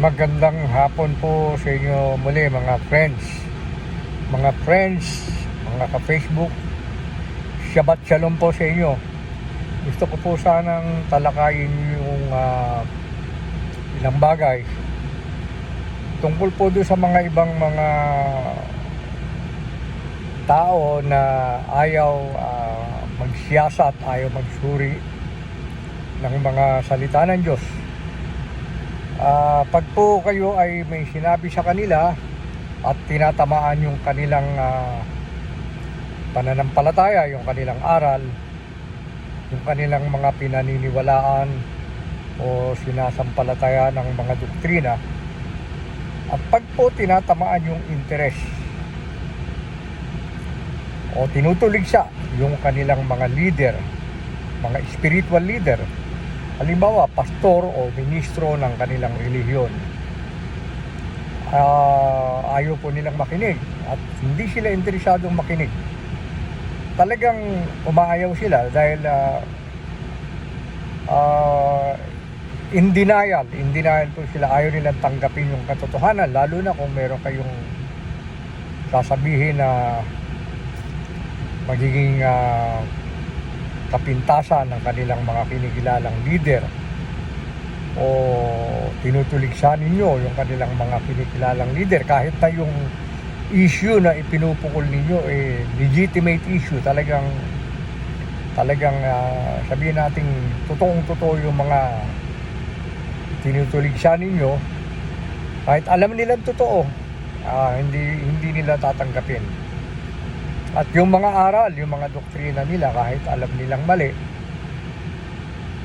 Magandang hapon po sa inyo muli mga friends. Mga ka-Facebook, Shabbat Shalom po sa inyo. Gusto ko po sanang talakayin yung ilang bagay tungkol po doon sa mga ibang mga tao na ayaw magsiyasat, ayaw magsuri ng mga salita ng Diyos. Pag po kayo ay may sinabi sa kanila at tinatamaan yung kanilang pananampalataya, yung kanilang aral, yung kanilang mga pinaniniwalaan o sinasampalataya ng mga doktrina, at pag po tinatamaan yung interes o tinutuligsa yung kanilang mga leader, mga spiritual leader, halimbawa pastor o ministro ng kanilang relihiyon, ayaw po nilang makinig at hindi sila interesadong makinig. Talagang umaayaw sila dahil in denial po sila. Ayaw nilang tanggapin yung katotohanan, lalo na kung meron kayong sasabihin na magiging kapintasan ng kanilang mga kinikilalang leader o tinutuligsa ninyo yung kanilang mga kinikilalang leader, kahit na yung issue na ipinupukol ninyo legitimate issue, talagang sabihin natin totoong-totoo yung mga tinutuligsa ninyo, kahit alam nilang totoo, hindi nila tatanggapin. At yung mga aral, yung mga doktrina nila, kahit alam nilang mali,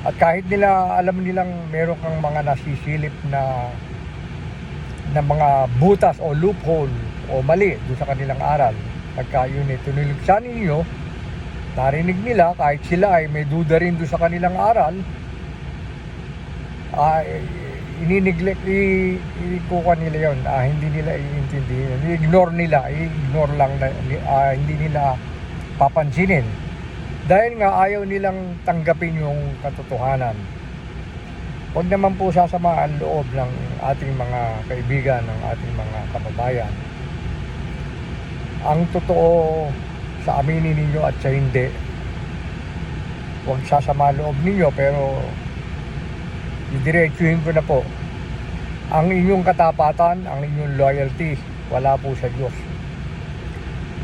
at kahit alam nilang meron kang mga nasisilip na mga butas o loophole o mali doon sa kanilang aral, pagka yun tinuligsa ninyo, narinig nila, kahit sila ay may duda rin doon sa kanilang aral, inineglect, ikukuha nila yun, hindi nila iintindihin, i-ignore lang, hindi nila papansinin dahil nga ayaw nilang tanggapin yung katotohanan. Huwag naman po sasama ang loob ng ating mga kaibigan, ng ating mga kababayan. Ang totoo sa aminin ninyo at sa hindi, huwag sasama ang loob ninyo, pero didiretsuhin ko na po. Ang inyong katapatan, ang inyong loyalty, wala po sa Diyos.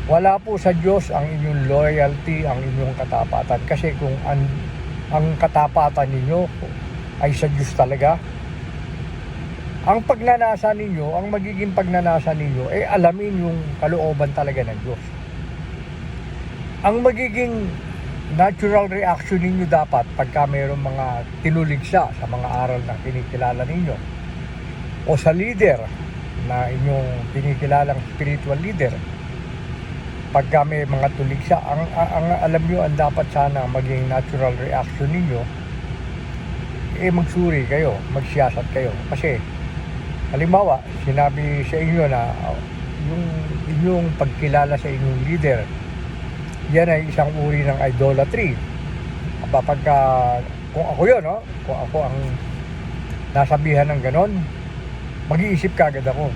Wala po sa Diyos ang inyong loyalty, ang inyong katapatan. Kasi kung ang katapatan ninyo ay sa Diyos talaga, ang pagnanasa ninyo, ang magiging pagnanasa ninyo, alamin yung kalooban talaga ng Diyos. Ang magiging natural reaction ninyo dapat pagka mayroong mga tinuligsa sa mga aral na kinikilala ninyo o sa leader na inyong kinikilalang spiritual leader, pagka may mga tuligsa, ang alam nyo, ang dapat sana maging natural reaction ninyo, magsuri kayo, magsiyasat kayo. Kasi halimbawa, sinabi sa inyo na yung inyong pagkilala sa inyong leader, yan ay isang uri ng idolatry. Pagka, kung ako yun, kung ako ang nasabihan ng ganon, mag-iisip kagad ako.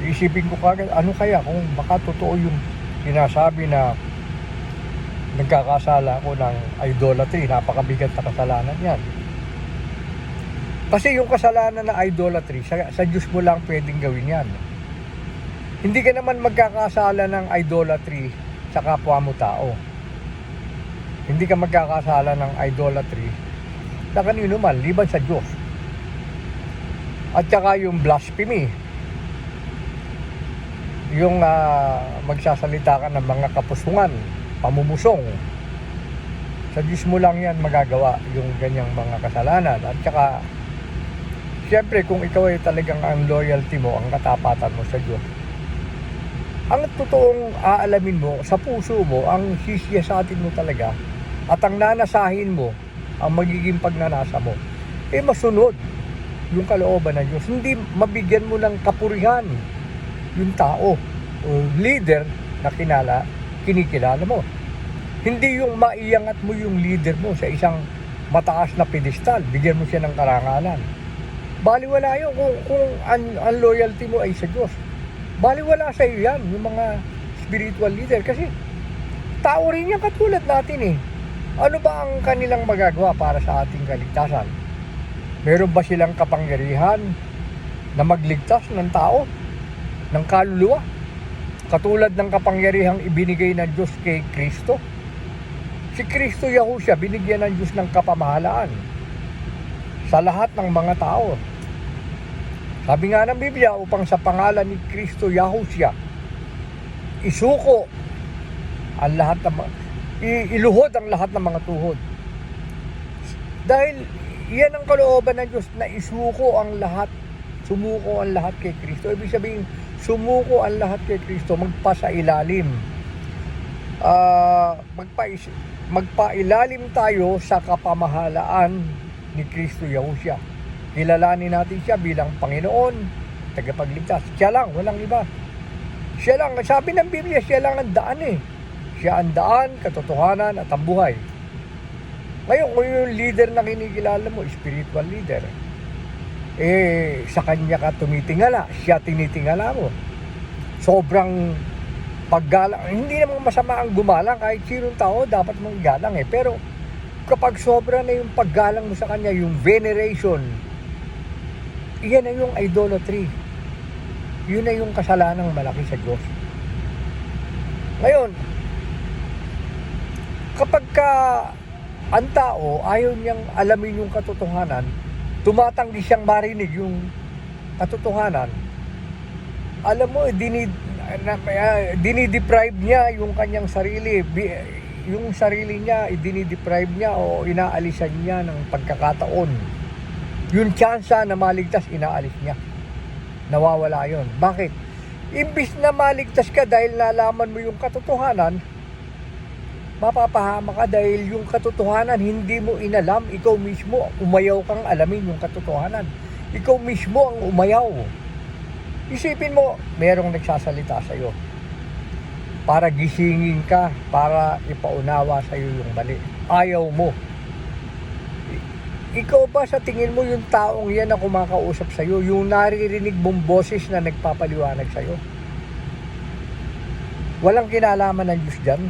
Iisipin ko kagad, ano kaya kung baka totoo yung sinasabi na nagkakasala ako ng idolatry, napakabigat na kasalanan yan. Kasi yung kasalanan na idolatry, sa Diyos mo lang pwedeng gawin yan. Hindi ka naman magkakasala ng idolatry sa kapwa mo tao. Hindi ka magkakasala ng idolatry sa kanino man, liban sa Diyos. At saka yung blasphemy, yung magsasalita ka ng mga kapusungan, pamumusong, sa Diyos mo lang yan magagawa yung ganyang mga kasalanan. At saka siyempre kung ikaw ay talagang ang loyalty mo, ang katapatan mo sa Diyos, ang totoong aalamin mo sa puso mo, ang sisiyasatin mo talaga, at ang nanasahin mo, ang magiging pagnanasa mo, masunod yung kalooban ng Diyos. Hindi mabigyan mo ng kapurihan yung tao o leader na kinikilala mo. Hindi yung maiangat mo yung leader mo sa isang mataas na pedestal, bigyan mo siya ng karangalan. Baliwala yun kung ang loyalty mo ay sa Diyos. Baliwala sa iyo yan, yung mga spiritual leader. Kasi tao rin yan katulad natin eh. Ano ba ang kanilang magagawa para sa ating kaligtasan? Meron ba silang kapangyarihan na magligtas ng tao, ng kaluluwa? Katulad ng kapangyarihang ibinigay ng Diyos kay Kristo. Si Kristo Yahushua, binigyan ng Diyos ng kapamahalaan sa lahat ng mga tao. Sabi nga ng Biblia, upang sa pangalan ni Kristo Yahushua, isuko ang lahat ng iluhod ang lahat ng mga tuhod. Dahil yan ang kalooban ng Diyos na isuko ang lahat, sumuko ang lahat kay Kristo. Ibig sabihin, sumuko ang lahat kay Kristo, magpasailalim. Magpailalim tayo sa kapamahalaan ni Kristo Yahushua. Kilalanin natin siya bilang Panginoon, tagapagligtas. Siya lang, walang iba. Siya lang, sabi ng Biblia, siya lang ang daan eh. Siya ang daan, katotohanan at ang buhay. Ngayon, kung yung leader na kinikilala mo, spiritual leader, sa kanya ka tumitingala, siya tinitingala mo. Sobrang paggalang, hindi naman masama ang gumalang, kahit sinong tao dapat mong igalang eh. Pero kapag sobra na yung paggalang mo sa kanya, yung veneration, iyan na yung idolatry. Yun na yung kasalanang malaki sa Diyos. Ngayon, kapag ang tao ayaw niyang alamin yung katotohanan, tumatanggi siyang marinig yung katotohanan, alam mo, dinideprive niya yung kanyang sarili. Yung sarili niya, dinideprive niya o inaalisan niya ng pagkakataon. Yung tsansa na maligtas, inaalis niya. Nawawala yon. Bakit? Imbis na maligtas ka dahil nalaman mo yung katotohanan, mapapahama ka dahil yung katotohanan hindi mo inalam. Ikaw mismo umayaw kang alamin yung katotohanan. Ikaw mismo ang umayaw. Isipin mo, merong nagsasalita sa iyo para gisingin ka, para ipaunawa sa iyo yung mali. Ayaw mo. Ikaw ba sa tingin mo yung taong yan na kumakausap sa iyo, yung naririnig mong boses na nagpapaliwanag sa iyo? Walang kinalaman ng Diyos dyan.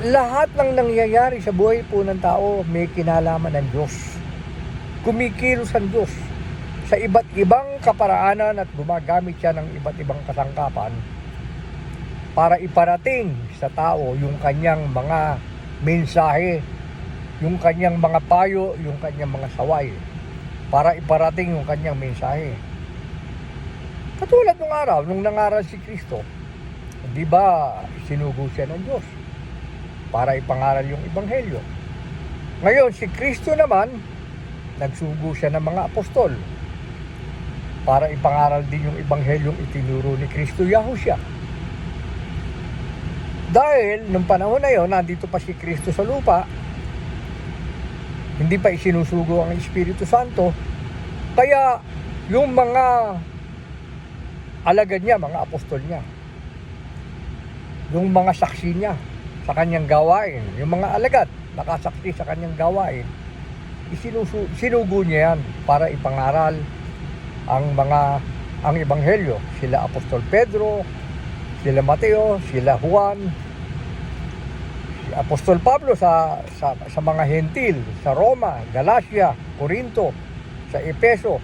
Lahat ng nangyayari sa buhay po ng tao may kinalaman ng Diyos. Kumikilos ang Diyos sa iba't ibang kaparaanan at gumagamit siya ng iba't ibang kasangkapan para iparating sa tao yung kanyang mga mensahe, yung kanyang mga payo, yung kanyang mga saway, para iparating yung kanyang mensahe. Katulad nung araw, nung nangaral si Kristo, di ba sinugo siya ng Diyos para ipangaral yung ebanghelyo. Ngayon, si Kristo naman, nagsugo siya ng mga apostol para ipangaral din yung ebanghelyong itinuro ni Kristo Yahushua. Dahil nung panahon na yon, nandito pa si Kristo sa lupa, hindi pa isinusugo ang Espiritu Santo, kaya yung mga alagad niya, mga apostol niya, yung mga saksi niya sa kanyang gawain, yung mga alagad nakasaksi sa kanyang gawain, sinugo niya yan para ipangaral ang ebanghelyo. Sila Apostol Pedro, sila Mateo, sila Juan, si Apostol Pablo sa mga hentil, sa Roma, Galacia, Corinto, sa Epeso.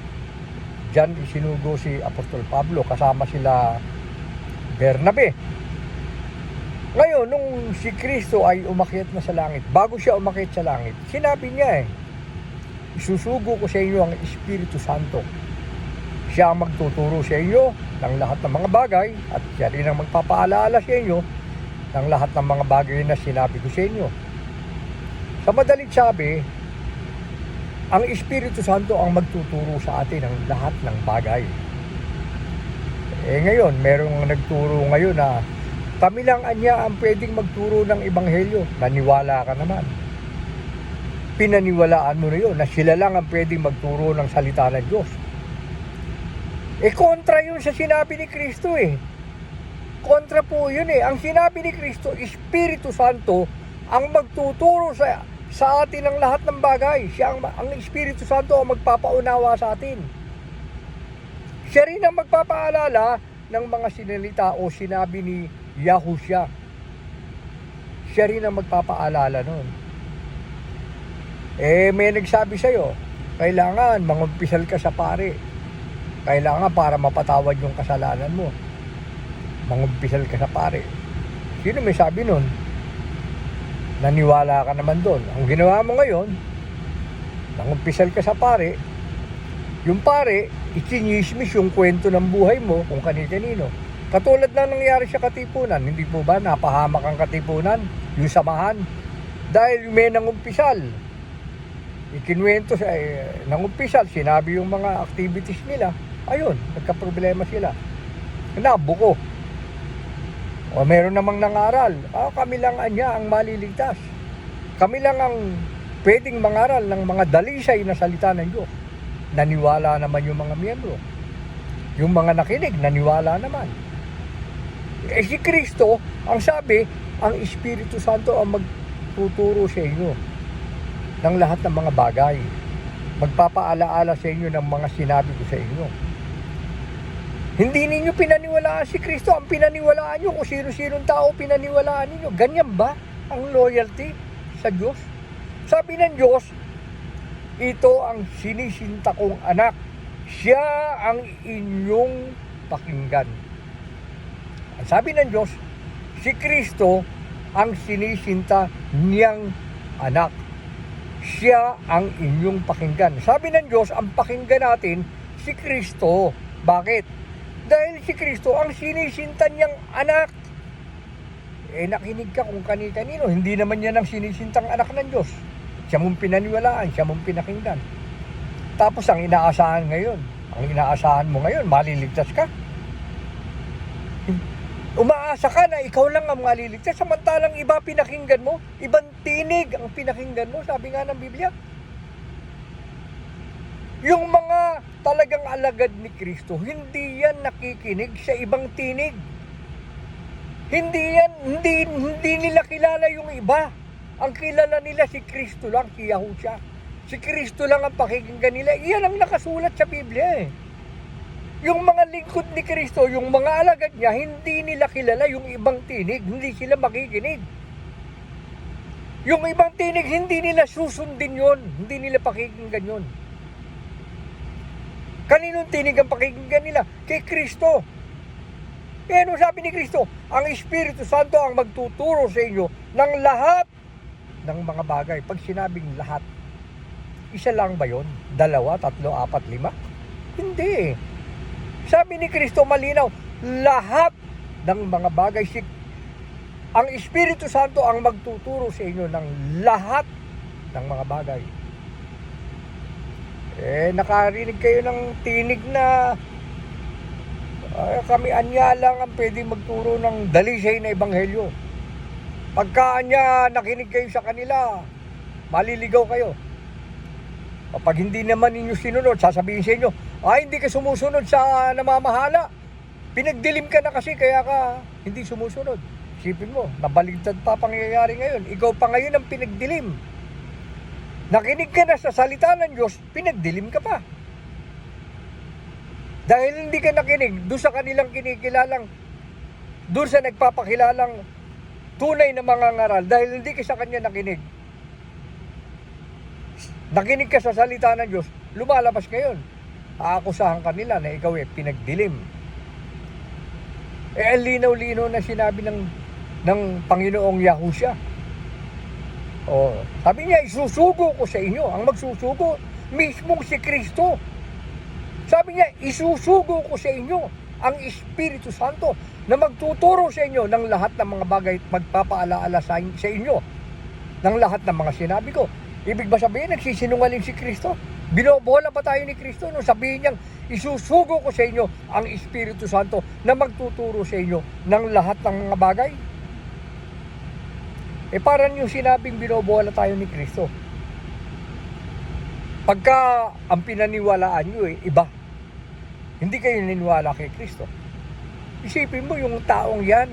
Diyan isinugo si Apostol Pablo, kasama sila Bernabe. Ngayon, nung si Kristo ay umakyat na sa langit, bago siya umakyat sa langit, sinabi niya isusugo ko sa inyo ang Espiritu Santo. Siya ang magtuturo sa inyo ng lahat ng mga bagay at siya rin ang magpapaalaala sa inyo ng lahat ng mga bagay na sinabi ko sa inyo. Sa madaling sabi, ang Espiritu Santo ang magtuturo sa atin ng lahat ng bagay. Ngayon, merong nagturo ngayon na kami lang anya ang pwedeng magturo ng ebanghelyo. Naniwala ka naman. Pinaniwalaan mo na yun na sila lang ang pwedeng magturo ng salita ng Diyos. Kontra yun sa sinabi ni Kristo Kontra po yun Ang sinabi ni Kristo, Espiritu Santo ang magtuturo sa sa atin ang lahat ng bagay. Siya ang Espiritu Santo ang magpapaunawa sa atin. Siya rin ang magpapaalala ng mga sinalita o sinabi ni Yahushua. Siya rin ang magpapaalala nun. May nagsabi sa'yo, kailangan mangumpisal ka sa pare. Kailangan para mapatawad yung kasalanan mo. Mangumpisal ka sa pare. Sino may sabi nun? Naniwala ka naman doon. Ang ginawa mo ngayon, mangumpisal ka sa pare. Yung pare, ichinismis yung kwento ng buhay mo kung kani-kanino. Katulad na nangyari sa Katipunan. Hindi po ba napahamak ang Katipunan? Yung samahan. Dahil may nangumpisal. Ikinwento sa nangumpisal, sinabi yung mga activities nila. Ayun, nagka-problema sila. Nabuko. O meron namang nangaral. Kami lang anya ang maliligtas. Kami lang ang pwedeng mangaral ng mga dalisay na salita ng Diyos. Naniwala naman yung mga miyembro. Yung mga nakinig, naniwala naman. Si Kristo, ang sabi, ang Espiritu Santo ang magtuturo sa inyo ng lahat ng mga bagay. Magpapaalaala sa inyo ng mga sinabi ko sa inyo. Hindi ninyo pinaniwalaan si Kristo. Ang pinaniwalaan nyo kung sino-sinong tao pinaniwalaan ninyo. Ganyan ba ang loyalty sa Diyos? Sabi ng Diyos, ito ang sinisinta kong anak. Siya ang inyong pakinggan. Ang sabi ng Diyos, si Kristo ang sinisinta niyang anak. Siya ang inyong pakinggan. Sabi ng Diyos, ang pakinggan natin si Kristo. Bakit? Dahil si Kristo ang sinisinta niyang anak. Nakinig ka kung kani-kanino. Hindi naman yan ang sinisintang anak ng Diyos. Siya mong pinaniwalaan, siya mong pinakinggan. Tapos ang inaasahan mo ngayon, maliligtas ka. Umaasa ka na ikaw lang ang maliligtas, samantalang iba pinakinggan mo, ibang tinig ang pinakinggan mo, sabi nga ng Biblia. Yung mga talagang alagad ni Kristo, hindi yan nakikinig sa ibang tinig. Hindi nila kilala yung iba. Ang kilala nila si Kristo lang, si Yahushua. Si Kristo lang ang pakikinggan nila. Iyan ang nakasulat sa Biblia eh. Yung mga lingkod ni Kristo, yung mga alagad niya, hindi nila kilala yung ibang tinig, hindi sila makikinig. Yung ibang tinig, hindi nila susundin yon, hindi nila pakikinggan yon. Kaninong tinig ang pakikinggan nila? Kay Kristo. Ano sabi ni Kristo? Ang Espiritu Santo ang magtuturo sa inyo ng lahat ng mga bagay. Pag sinabing lahat, isa lang ba yon? 2, 3, 4, 5? Hindi. Sabi ni Kristo malinaw, lahat ng mga bagay. Ang Espiritu Santo ang magtuturo sa inyo ng lahat ng mga bagay. Nakarinig kayo ng tinig na kami anya lang ang pwedeng magturo ng dalisay na ebanghelyo. Pagka anya nakinig kayo sa kanila, maliligaw kayo. Kapag hindi naman ninyo sinunod, sasabihin sa inyo, hindi ka sumusunod sa namamahala. Pinagdilim ka na kasi kaya ka hindi sumusunod. Isipin mo, nabaligtad pa pangyayari ngayon. Ikaw pa ngayon ang pinagdilim. Nakinig ka na sa salita ng Diyos, pinagdilim ka pa. Dahil hindi ka nakinig, doon sa kanilang kinikilalang, doon sa nagpapakilalang tunay na mga ngaral, dahil hindi ka sa kanya nakinig. Nakinig ka sa salita ng Diyos, lumalabas ngayon. Aakusahan kanila na ikaw pinagdilim. Ang linaw-linaw na sinabi ng Panginoong Yahushua. Sabi niya, isusugo ko sa inyo. Ang magsusugo, mismong si Kristo. Sabi niya, isusugo ko sa inyo ang Espiritu Santo na magtuturo sa inyo ng lahat ng mga bagay at magpapaalaala sa inyo ng lahat ng mga sinabi ko. Ibig ba sabihin, nagsisinungaling si Kristo? Binobola pa tayo ni Kristo nung sabihin niyang, isusugo ko sa inyo ang Espiritu Santo na magtuturo sa inyo ng lahat ng mga bagay? Parang yung sinabing binobola tayo ni Kristo. Pagka ang pinaniwalaan nyo iba, hindi kayo niniwala kay Kristo. Isipin mo yung taong yan,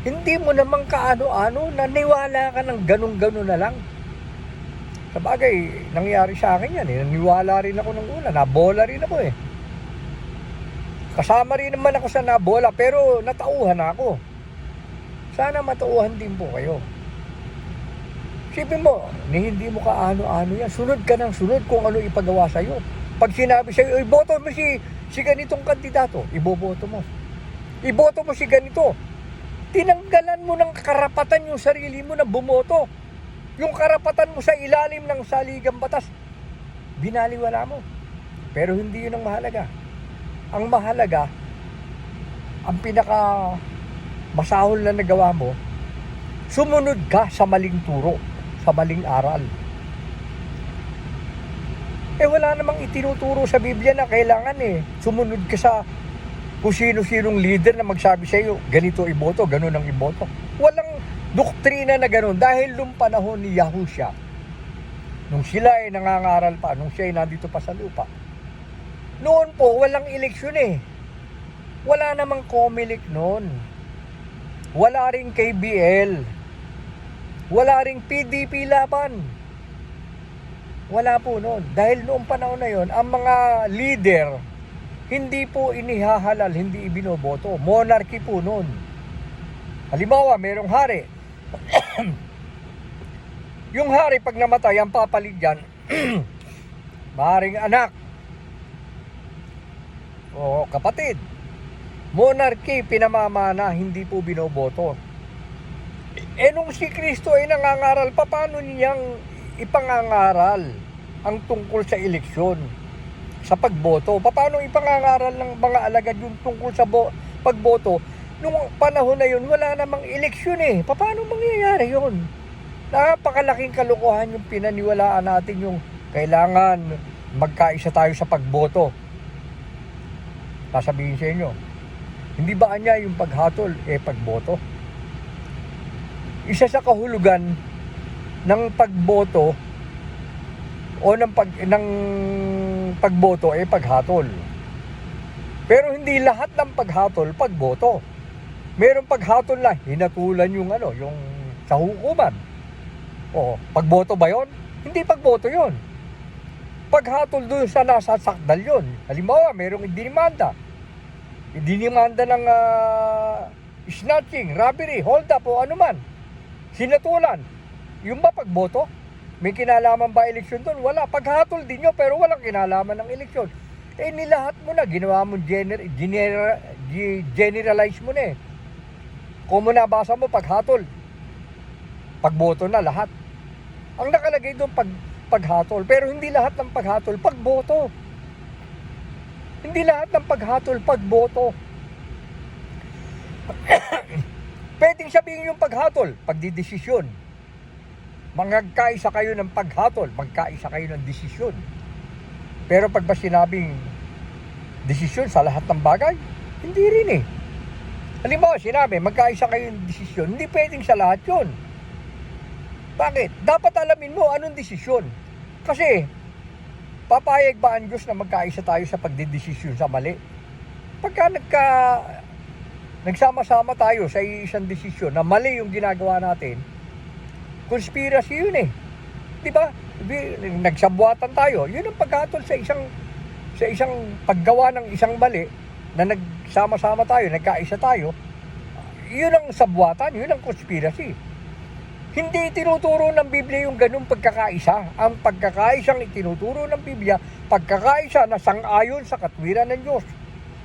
hindi mo naman kaano-ano, naniwala ka ng ganun-ganun na lang. Sa bagay, nangyari sa akin yan eh. Naniwala rin ako ng una. Nabola rin ako eh. Kasama rin naman ako sa nabola, pero natauhan ako. Sana matauhan din po kayo. Sipin mo, hindi mo kaano-ano yan. Sunod ka ng sunod kung ano ipagawa sa'yo. Pag sinabi sa'yo, iboto mo si ganitong kandidato, iboboto mo. Iboto mo si ganito. Tinanggalan mo ng karapatan yung sarili mo na bumoto. Yung karapatan mo sa ilalim ng saligang batas, binaliwala mo. Pero hindi yun ang mahalaga. Ang mahalaga, ang pinaka masahol na nagawa mo, sumunod ka sa maling turo, sa maling aral. Wala namang itinuturo sa Biblia na kailangan sumunod ka sa kung sino-sinong leader na magsabi sa iyo, ganito iboto, ganun ang iboto. Walang doktrina na ganun dahil nung panahon ni Yahushua, nung sila ay nangangaral pa, nung siya ay nandito pa sa lupa, noon po walang eleksyon Wala namang COMELEC noon. Wala ring KBL. Wala ring PDP laban. Wala po noon. Dahil noong panahon na yon, ang mga leader, hindi po inihahalal, hindi ibinoboto. Monarchy po noon. Halimbawa, merong hari. Yung hari, pag namatay, ang papalit dyan, maaaring anak o kapatid. Monarchy, pinamamana, hindi po binoboto. Nung si Kristo ay nangangaral, paano niyang ipangangaral ang tungkol sa eleksyon, sa pagboto? Paano ipangangaral ng mga alagad yung tungkol sa pagboto? Nung panahon na yun, wala namang eleksyon Paano mangyayari yun? Napakalaking kalokohan yung pinaniwalaan natin, yung kailangan magkaisa tayo sa pagboto. Sasabihin sa inyo, hindi ba anya yung paghatol pagboto? Isa sa kahulugan ng pagboto o ng pagboto paghatol. Pero hindi lahat ng paghatol pagboto. Merong paghatol na hinatulan yung sa hukuman. O pagboto ba 'yon? Hindi pagboto 'yon. Paghatol doon sa nasasakdal 'yon. Halimbawa, merong dinimanda ng snatching, robbery, hold up o ano man. Sinatulan. Yung ba pagboto? May kinalaman ba eleksyon doon? Wala. Paghatol din yun, pero walang kinalaman ng eleksyon. Nilahat mo na. Ginawa mo generalize mo na Kung mo nabasa mo, paghatol. Pagboto na lahat. Ang nakalagay doon, paghatol. Pero hindi lahat ng paghatol, pagboto. Hindi lahat ng paghatol, pagboto. Pwedeng sabihin yung paghatol, pagdidesisyon. Magkaisa kayo ng paghatol, magkaisa kayo ng desisyon. Pero pag ba sinabing desisyon sa lahat ng bagay, hindi rin Halimbawa, sinabi, magkaisa kayo ng desisyon, hindi pwedeng sa lahat yun. Bakit? Dapat alamin mo anong desisyon. Kasi, papayag ba ang Diyos na magkaisa tayo sa pagdidesisyon sa mali? Pagka nagsama-sama tayo sa isang desisyon na mali yung ginagawa natin, conspiracy yun Di ba? Nagsabuatan tayo. Yun ang paghatol sa isang paggawa ng isang mali na nagsama-sama tayo, nagkaisa tayo. Yun ang sabuatan, yun ang conspiracy. Hindi tinuturo ng Biblia yung ganung pagkakaisa. Ang pagkakaisang itinuturo ng Biblia, pagkakaisa na sang-ayon sa katwiran ng Diyos.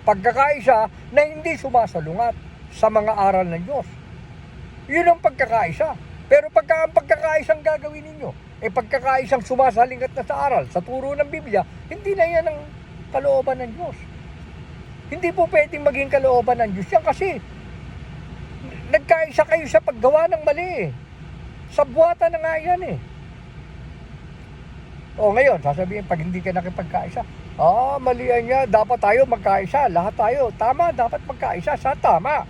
Pagkakaisa na hindi sumasalungat sa mga aral ng Diyos. Yun ang pagkakaisa. Pero ang pagkakaisang gagawin ninyo, pagkakaisang sumasalingat na sa aral, sa turo ng Biblia, hindi na yan ang kalooban ng Diyos. Hindi po pwedeng maging kalooban ng Diyos yan kasi nagkaisa kayo sa paggawa ng mali Sabuatan na nga yan O ngayon, sasabihin, pag hindi ka nakipagkaisa, mali niya, dapat tayo magkaisa, lahat tayo, tama, dapat magkaisa sa tama.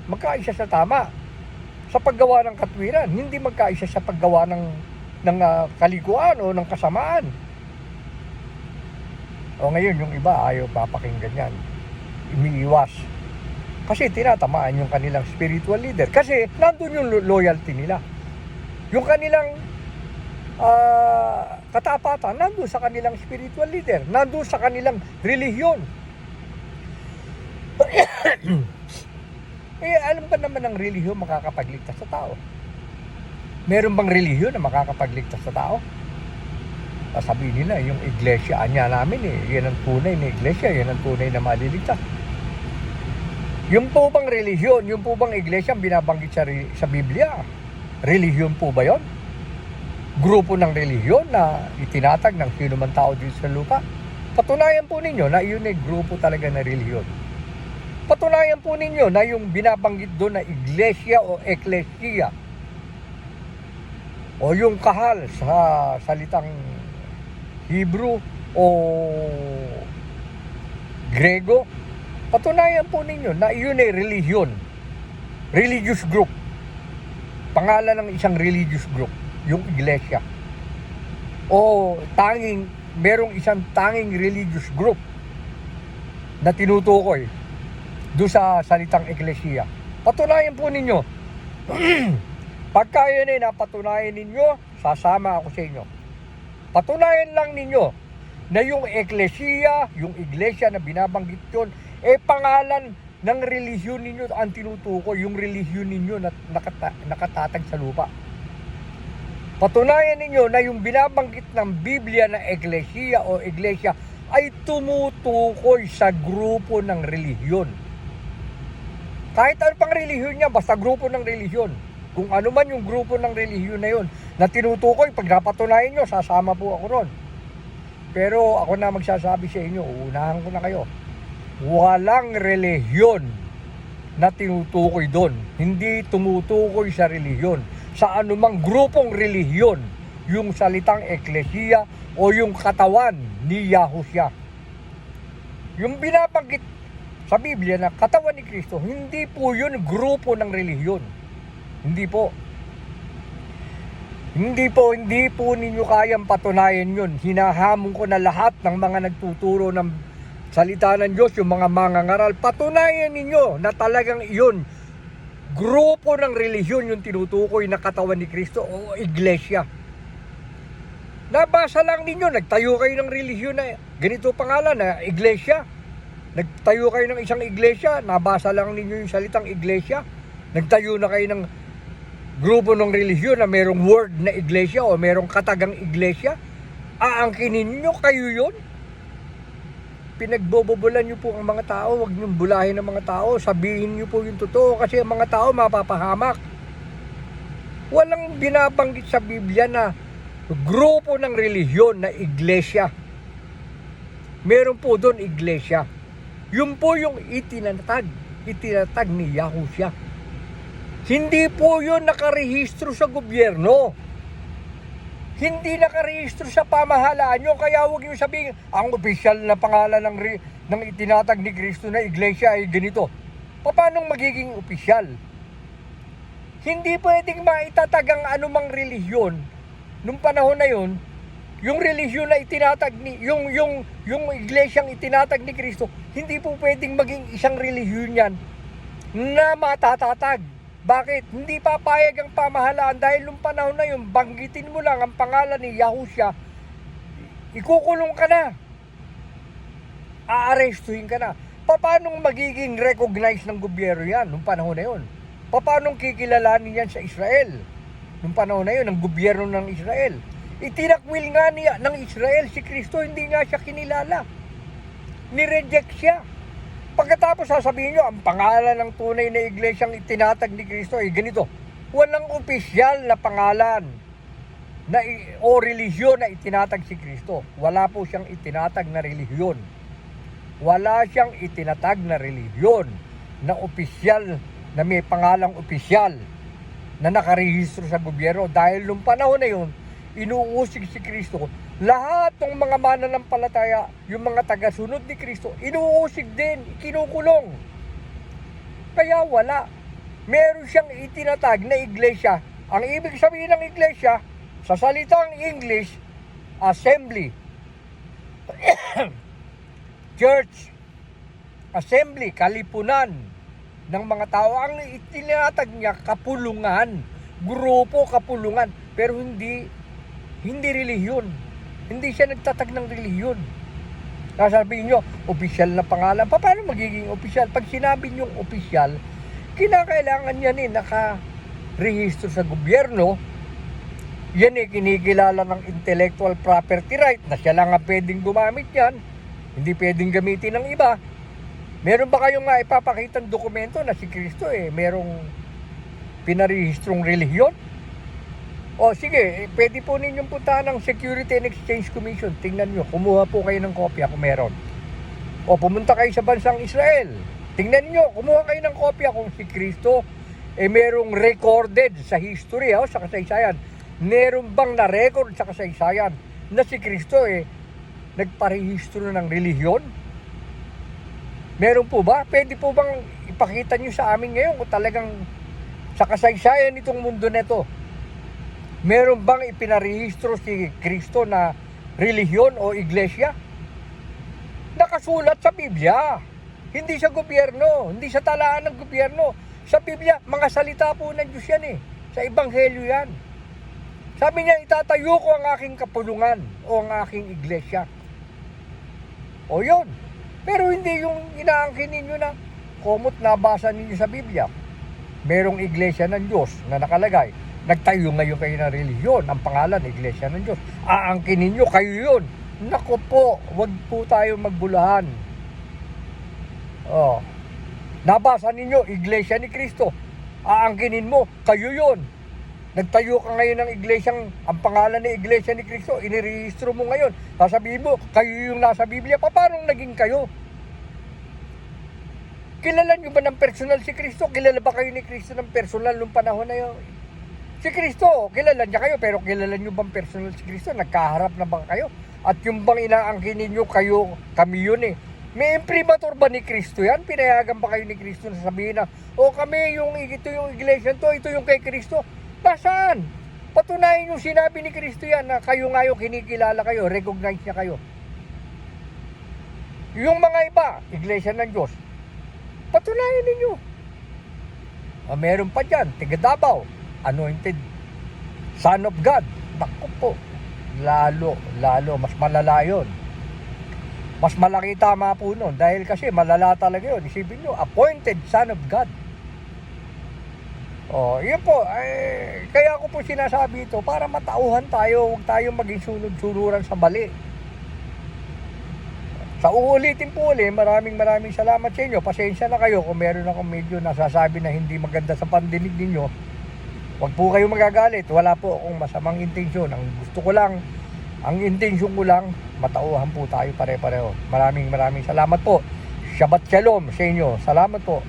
Magkaisa sa tama. Sa paggawa ng katwiran, hindi magkaisa sa paggawa ng kalikuan o ng kasamaan. O ngayon, yung iba, ayaw papakinggan yan. Umiiwas. Kasi tinatamaan yung kanilang spiritual leader. Kasi nandun yung loyalty nila. Yung kanilang katapatan, nandun sa kanilang spiritual leader, nandun sa kanilang relihiyon. Alam ba naman ng relihiyon makakapagligtas sa tao? Meron bang relihiyon na makakapagligtas sa tao? Sabihin nila, yung iglesia anya namin yan ang tunay na iglesia, yan ang tunay na maliligtas. Yung po bang relihiyon, yung po bang iglesia ang binabanggit sa Biblia? Relihiyon po ba yon? Grupo ng relihiyon na itinatag ng sino man tao dito sa lupa? Patunayan po ninyo na yun ay grupo talaga na relihiyon. Patunayan po ninyo na yung binabanggit doon na iglesia o eklesia o yung kahal sa salitang Hebrew o Grego, patunayan po ninyo na yun ay relihiyon, religious group, pangalan ng isang religious group, yung iglesia. O merong isang tanging religious group na tinutukoy doon sa salitang eklesia. Patunayan po ninyo. Pagka yun ay napatunayan ninyo, sasama ako sa inyo. Patunayan lang ninyo na yung eklesia, yung iglesia na binabanggit yun, pangalan ng relihiyon ninyo ang tinutukoy, yung relihiyon ninyo na nakatatag sa lupa. Patunayan ninyo na yung binabanggit ng Biblia na eklesia o iglesia ay tumutukoy sa grupo ng relihiyon. Kahit ano pang relihiyon niya, basta grupo ng relihiyon. Kung ano man yung grupo ng relihiyon na yun na tinutukoy, pag napatunayan nyo, sasama po ako ron. Pero ako na magsasabi sa inyo, uunahan ko na kayo. Walang relihiyon na tinutukoy doon. Hindi tumutukoy sa relihiyon. Sa anumang grupong relihiyon, yung salitang eklesia o yung katawan ni Yahushua. Yung binabanggit sa Biblia na katawan ni Kristo, hindi po yun grupo ng relihiyon. Hindi po. Hindi po ninyo kayang patunayan yun. Hinahamon ko na lahat ng mga nagtuturo ng salita ng Diyos, yung mga mangangaral, patunayan ninyo na talagang iyon, grupo ng relihiyon yung tinutukoy na katawan ni Kristo o iglesia. Nabasa lang ninyo, nagtayo kayo ng relihiyon na ganito pangalan na iglesia. Nagtayo kayo ng isang iglesia, nabasa lang ninyo yung salitang iglesia. Nagtayo na kayo ng grupo ng relihiyon na merong word na iglesia o merong katagang iglesia. Aangkinin nyo kayo yun. Pinagbobobolan nyo po ang mga tao, huwag nyo bulahin ang mga tao. Sabihin nyo po yung totoo kasi ang mga tao mapapahamak. Walang binabanggit sa Biblia na grupo ng relihiyon na iglesia. Meron po doon iglesia. Yun po yung itinatag ni Yahushua. Hindi po yun nakarehistro sa gobyerno. Hindi nakarehistro sa pamahalaan nyo. Kaya huwag nyo sabihin, ang opisyal na pangalan ng itinatag ni Kristo na iglesia ay ganito. Paano magiging opisyal? Hindi pwedeng maitatag ang anumang relihiyon. Nung panahon na yun, yung relihiyon na itinatag yung iglesyang itinatag ni Kristo, hindi po pwedeng maging isang relihiyon yan na matatatag. Bakit? Hindi papayag ang pamahalaan dahil nung panahon na yun, banggitin mo lang ang pangalan ni Yahushua, ikukulong ka na. Aarestuhin ka na. Paano magiging recognized ng gobyerno yan nung panahon na yun? Paano kikilalanin yan sa Israel? Nung panahon na yun, ng gobyerno ng Israel. Itinakwil nga niya ng Israel si Kristo, hindi nga siya kinilala. Nireject siya. Pagkatapos sasabihin nyo, ang pangalan ng tunay na iglesyang itinatag ni Kristo ay ganito. Walang opisyal na pangalan o relihiyon na itinatag si Kristo. Wala po siyang itinatag na relihiyon. Wala siyang itinatag na relihiyon na opisyal, na may pangalang opisyal na nakarehistro sa gobyerno. Dahil nung panahon na yun, inuusig si Kristo. Lahat ng mga mananampalataya, yung mga tagasunod ni Kristo, inuusig din, kinukulong. Kaya wala. Meron siyang itinatag na iglesia. Ang ibig sabihin ng iglesia, sa salitang English, assembly. Church, assembly, kalipunan ng mga tao. Ang itinatag niya, kapulungan. Grupo, kapulungan. Pero hindi hindi relihiyon. Hindi siya nagtatag ng relihiyon. Sasabihin nyo, opisyal na pangalan. Paano magiging opisyal? Pag sinabi nyo opisyal, kinakailangan yan naka-rehistro sa gobyerno. Yan kinikilala ng intellectual property right na siya lang ang pwedeng gumamit yan. Hindi pwedeng gamitin ng iba. Meron ba kayong maipapakitang dokumento na si Kristo merong pinarehistrong relihiyon? O sige, pwede po ninyong puntahan ng Security and Exchange Commission. Tingnan nyo, kumuha po kayo ng kopya kung meron. O pumunta kayo sa bansang Israel. Tingnan nyo, kumuha kayo ng kopya kung si Kristo merong recorded sa history, sa kasaysayan. Meron bang na-record sa kasaysayan na si Kristo nagparehistro ng relihiyon? Meron po ba? Pwede po bang ipakita nyo sa amin ngayon kung talagang sa kasaysayan nitong mundo neto, meron bang ipinarehistro si Kristo na relihiyon o iglesia? Nakasulat sa Biblia. Hindi sa gobyerno, hindi sa talaan ng gobyerno. Sa Biblia, mga salita po ng Diyos yan Sa Ebanghelyo yan. Sabi niya, itatayo ko ang aking kapulungan o ang aking iglesia. O yun. Pero hindi yung inaangkin ninyo na komot nabasa ninyo sa Biblia. Merong iglesia ng Diyos na nakalagay. Nagtayo ngayon kayo ng relihiyon. Ang pangalan, iglesia ng Diyos. Aangkinin nyo, kayo yun. Naku po, wag po tayo magbulahan. Nabasa ninyo, iglesia ni Kristo. Aangkinin mo, kayo yun. Nagtayo ka ngayon ng iglesyang, ang pangalan ng iglesia ni Kristo, inirehistro mo ngayon. Sasabihin mo, kayo yung nasa Biblia. Paano naging kayo? Kilala nyo ba ng personal si Kristo? Kilala ba kayo ni Kristo ng personal nung panahon na yun? Si Kristo, kilala niya kayo, pero kilala nyo bang personal si Kristo? Nagkaharap na ba kayo? At yung bang inaangkin ninyo kayo, kami yun May imprimatur ba ni Kristo yan? Pinayagan ba kayo ni Kristo na sabihin na, kami ito yung iglesia to, ito yung kay Kristo? Nasaan? Patunayan yung sinabi ni Kristo yan na kayo ngayon kinikilala kayo, recognize niya kayo. Yung mga iba, iglesia ng Diyos, patunayan ninyo. Meron pa dyan, tiga Davao, anointed Son of God. Naku po, lalo, mas malala yun. Mas malaki tama po nun, dahil kasi malala talaga yun. Isipin nyo, appointed Son of God. Yun po, kaya ko po sinasabi ito para matauhan tayo, huwag tayong maging sunod-sunuran sa mali. Sa uulitin po maraming salamat sa inyo. Pasensya na kayo kung meron akong medyo nasasabi na hindi maganda sa pandinig ninyo. Huwag po kayo magagalit. Wala po akong masamang intensyon. Ang intensyon ko lang, matauhan po tayo pare-pareho. Maraming salamat po. Shabbat Shalom sa inyo. Salamat po.